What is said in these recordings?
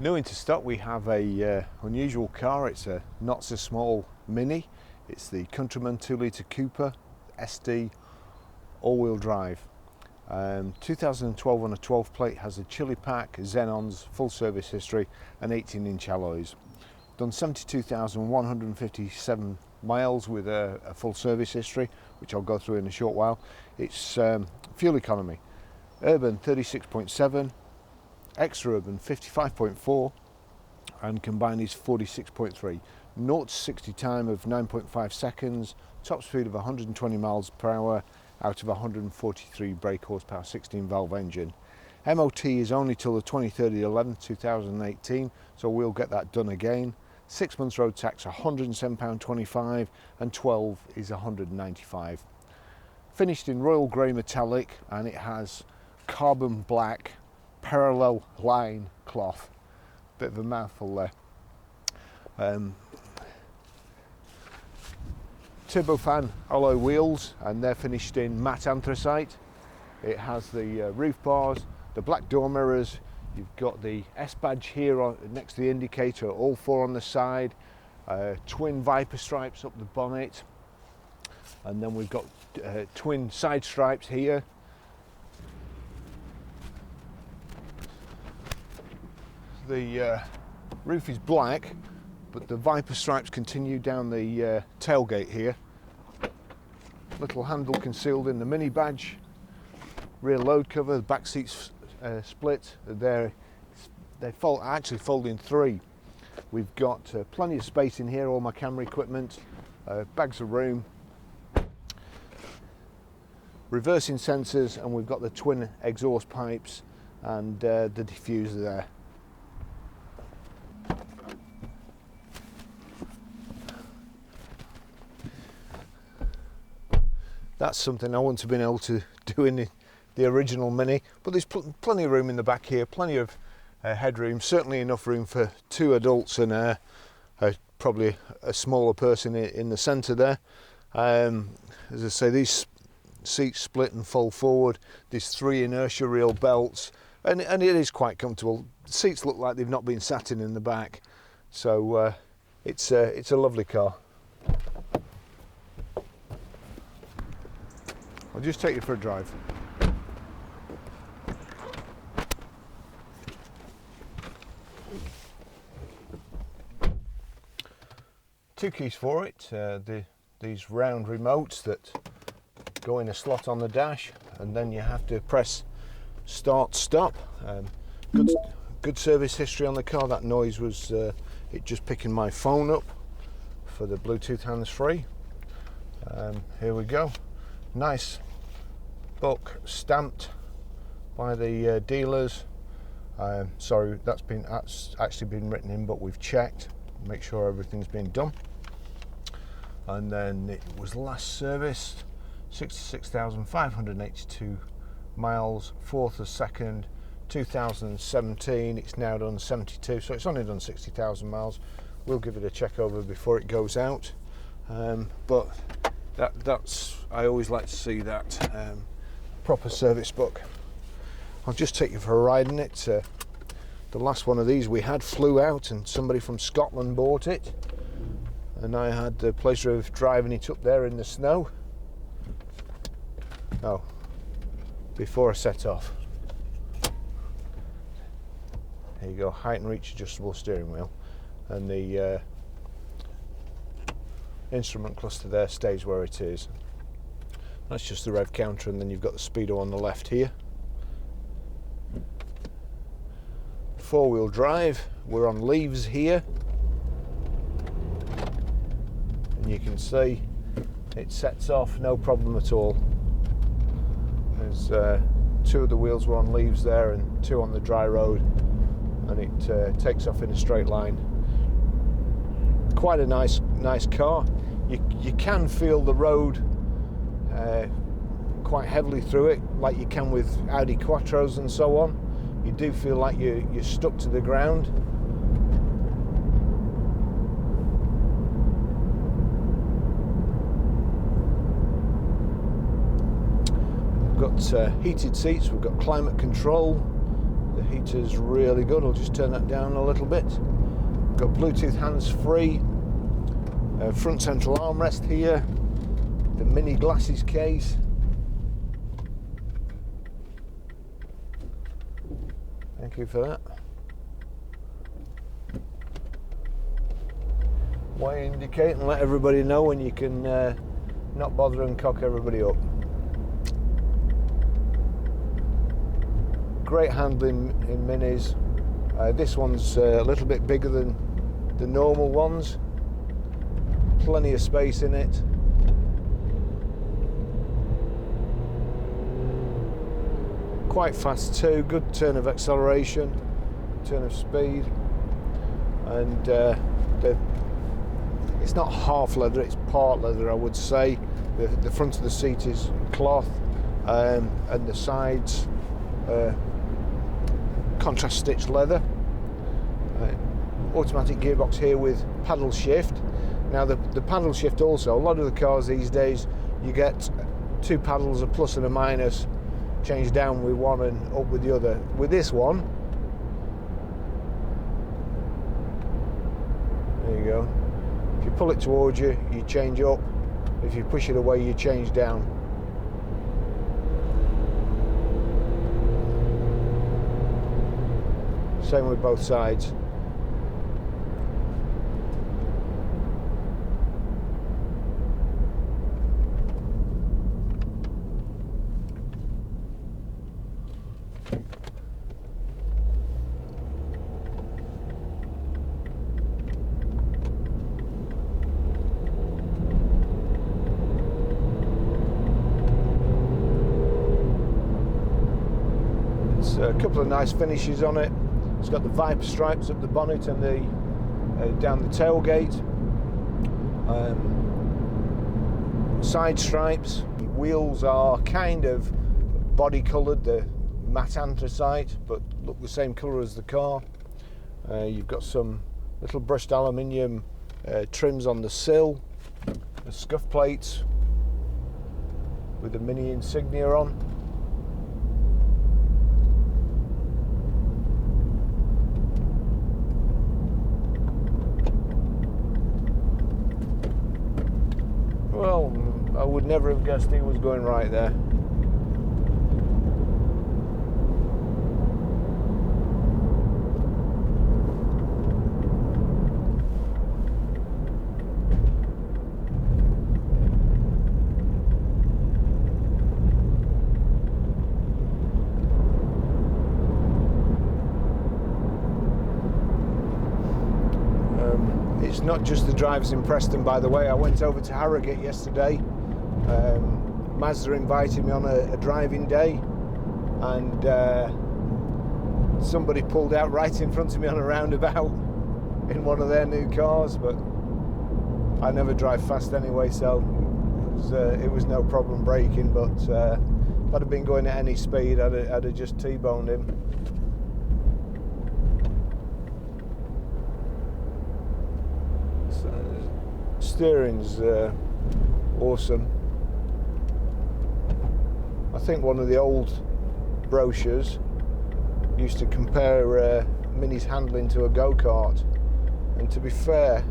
New into stock, we have a unusual car. It's a not so small Mini. It's the Countryman 2-litre Cooper SD all-wheel drive. 2012 on a 12 plate, has a chili pack, xenons, full service history and 18-inch alloys. Done 72,157 miles with a full service history, which I'll go through in a short while. It's fuel economy, urban 36.7, extra urban 55.4, and combined is 46.3. 0 to 60 time of 9.5 seconds, top speed of 120 miles per hour out of 143 brake horsepower, 16 valve engine. MOT is only till the 23rd of the 11th 2018, so we'll get that done again. 6 months road tax £107.25 and 12 is £195. Finished in royal grey metallic, and it has carbon black parallel line cloth. Bit of a mouthful there. Turbofan alloy wheels, and they're finished in matte anthracite. It has the roof bars, the black door mirrors. You've got the S badge here next to the indicator, all four on the side, twin Viper stripes up the bonnet, and then we've got twin side stripes here. The roof is black, but the Viper stripes continue down the tailgate here. Little handle concealed in the Mini badge. Rear load cover, the back seats split. They actually fold in three. We've got plenty of space in here, all my camera equipment, bags of room, reversing sensors, and we've got the twin exhaust pipes and the diffuser there. That's something I wouldn't have been able to do in the original Mini, but there's plenty of room in the back here, plenty of headroom, certainly enough room for two adults and probably a smaller person in the centre there. As I say, these seats split and fold forward. There's 3 inertia reel belts, and it is quite comfortable. The seats look like they've not been sat in the back, so it's a lovely car. I'll just take you for a drive. Two keys for it, these round remotes that go in a slot on the dash, and then you have to press start stop. Good service history on the car. That noise was it just picking my phone up for the Bluetooth hands-free. Here we go. Nice book stamped by the dealers. Sorry, that's actually been written in, but we've checked, make sure everything's been done. And then it was last serviced 66,582 miles, 4th of 2nd 2017. It's now done 72, so it's only done 60,000 miles. We'll give it a check over before it goes out, but that's I always like to see that proper service book. I'll just take you for a ride in it. The last one of these we had flew out, and somebody from Scotland bought it, and I had the pleasure of driving it up there in the snow. Oh, before I set off. There you go, height and reach adjustable steering wheel, and the instrument cluster there stays where it is. That's just the rev counter, and then you've got the speedo on the left here. 4-wheel drive, we're on leaves here, and you can see it sets off no problem at all. There's 2 of the wheels were on leaves there and 2 on the dry road, and it takes off in a straight line. Quite a nice car. You can feel the road quite heavily through it, like you can with Audi Quattros and so on. You do feel like you're stuck to the ground. We've got heated seats, we've got climate control, the Heater's really good. I'll just turn that down a little bit. Got Bluetooth hands-free, front central armrest here, the mini glasses case. Thank you for that. Way indicate and let everybody know when you can not bother and cock everybody up. Great handling in minis. This one's a little bit bigger than the normal ones. Plenty of space in it. Quite fast too, good turn of acceleration, turn of speed, and it's not half leather, it's part leather, I would say. The front of the seat is cloth, and the sides contrast stitched leather. Automatic gearbox here with paddle shift. Now the paddle shift also, a lot of the cars these days you get two paddles, a plus and a minus, change down with one and up with the other. With this one, there you go. If you pull it towards you, you change up. If you push it away, you change down. Same with both sides. A couple of nice finishes on it. It's got the Viper stripes up the bonnet and the down the tailgate, side stripes. The wheels are kind of body coloured, the matte anthracite, but look the same colour as the car. You've got some little brushed aluminium trims on the sill, the scuff plates with the mini insignia on. Well, I would never have guessed he was going right there. It's not just the drivers in Preston, by the way. I went over to Harrogate yesterday. Mazda invited me on a driving day, and somebody pulled out right in front of me on a roundabout in one of their new cars, but I never drive fast anyway, so it was no problem braking. But if I'd have been going at any speed, I'd have just T-boned him. Steering's awesome. I think one of the old brochures used to compare Mini's handling to a go-kart, and to be fair,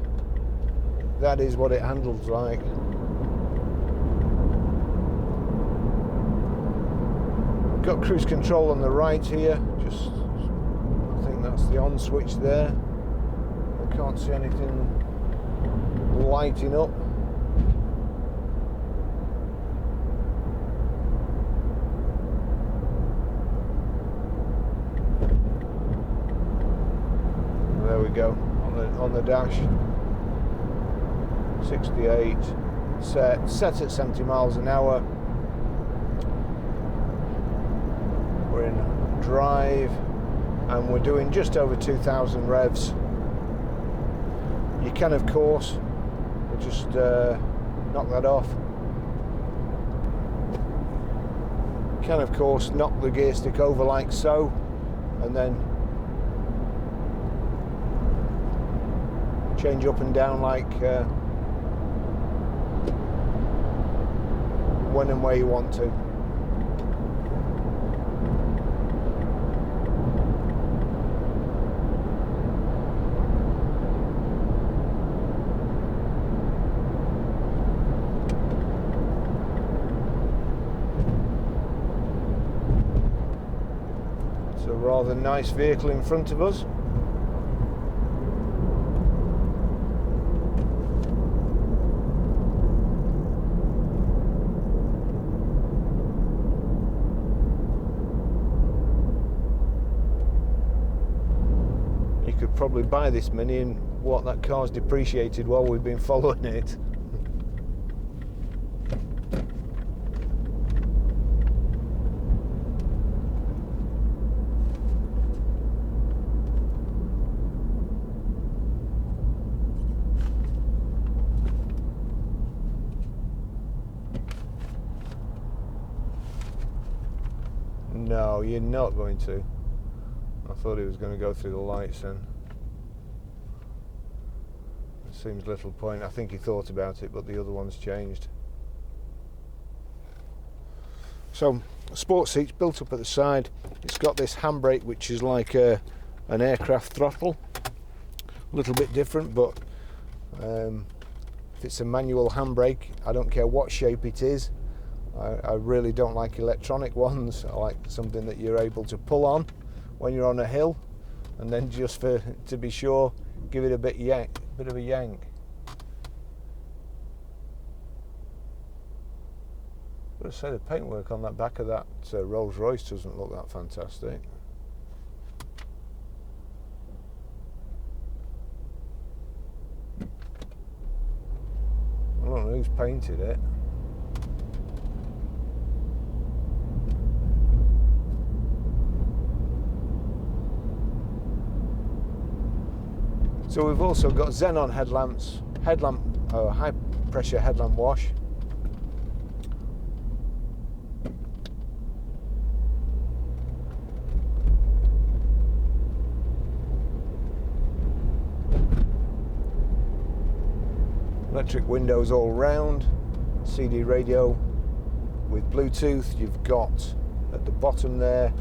that is what it handles like. Got cruise control on the right here, just I think that's the on switch there. I can't see anything lighting up. There we go, on the dash. 68, set at 70 miles an hour. We're in drive and we're doing just over 2,000 revs. You can, of course, just knock that off. You can, of course, knock the gear stick over like so, and then change up and down like when and where you want to. rather nice vehicle in front of us. You could probably buy this Mini and what that car's depreciated while we've been following it. No, you're not going to. I thought he was going to go through the lights then. It seems little point. I think he thought about it, but the other one's changed. So, sports seats built up at the side. It's got this handbrake, which is like an aircraft throttle. A little bit different, but if it's a manual handbrake, I don't care what shape it is. I really don't like electronic ones. I like something that you're able to pull on when you're on a hill, and then just to be sure, give it a bit of a yank. But I say the paintwork on that back of that Rolls Royce doesn't look that fantastic. I don't know who's painted it. So we've also got xenon headlamps, high pressure headlamp wash. Electric windows all round, CD radio with Bluetooth. You've got at the bottom there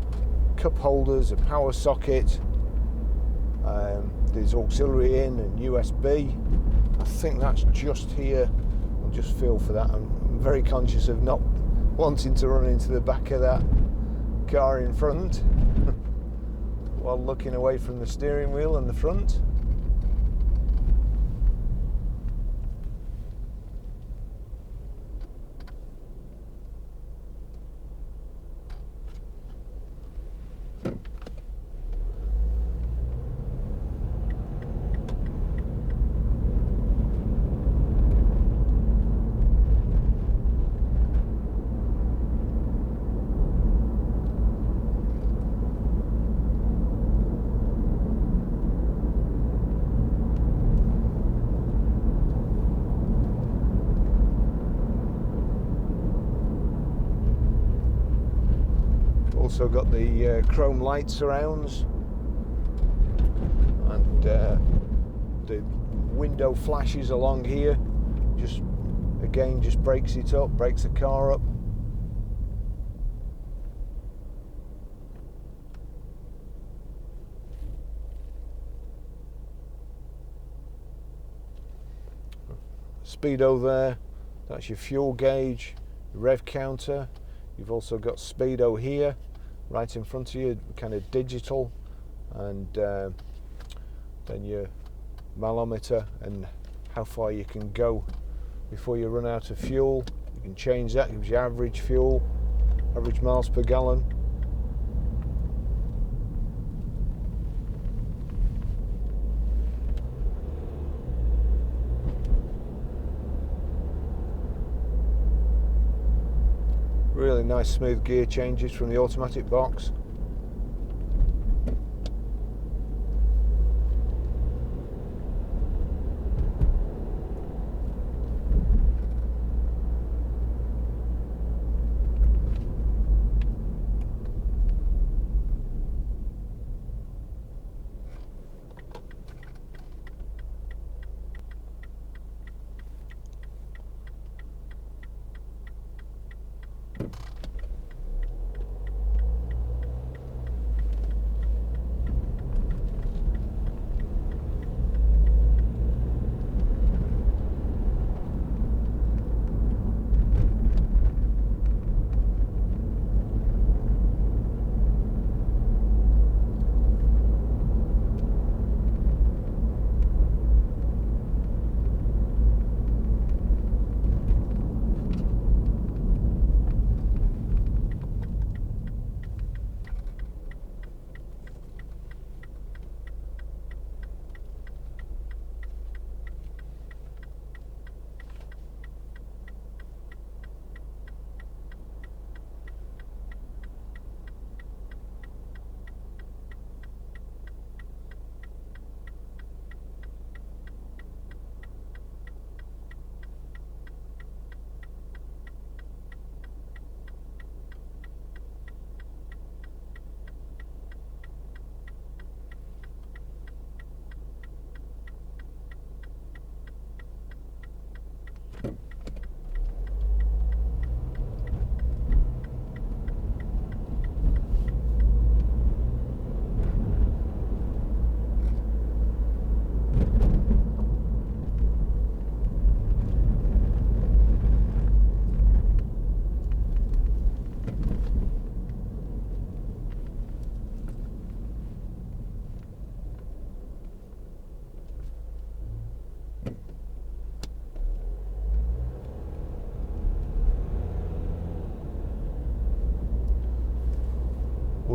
cup holders, a power socket. There's auxiliary in and USB. I think that's just here. I'll just feel for that. I'm very conscious of not wanting to run into the back of that car in front while looking away from the steering wheel and the front. Also got the chrome light surrounds and the window flashes along here. Just breaks it up, breaks the car up. Speedo there, that's your fuel gauge, rev counter. You've also got speedo here, right in front of you, kind of digital, and then your manometer and how far you can go before you run out of fuel. You can change that, gives you average fuel, average miles per gallon. Really nice smooth gear changes from the automatic box.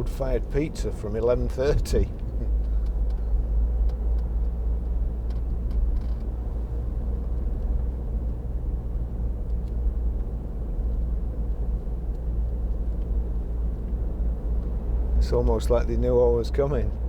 wood-fired pizza from 11:30. It's almost like they knew I was coming.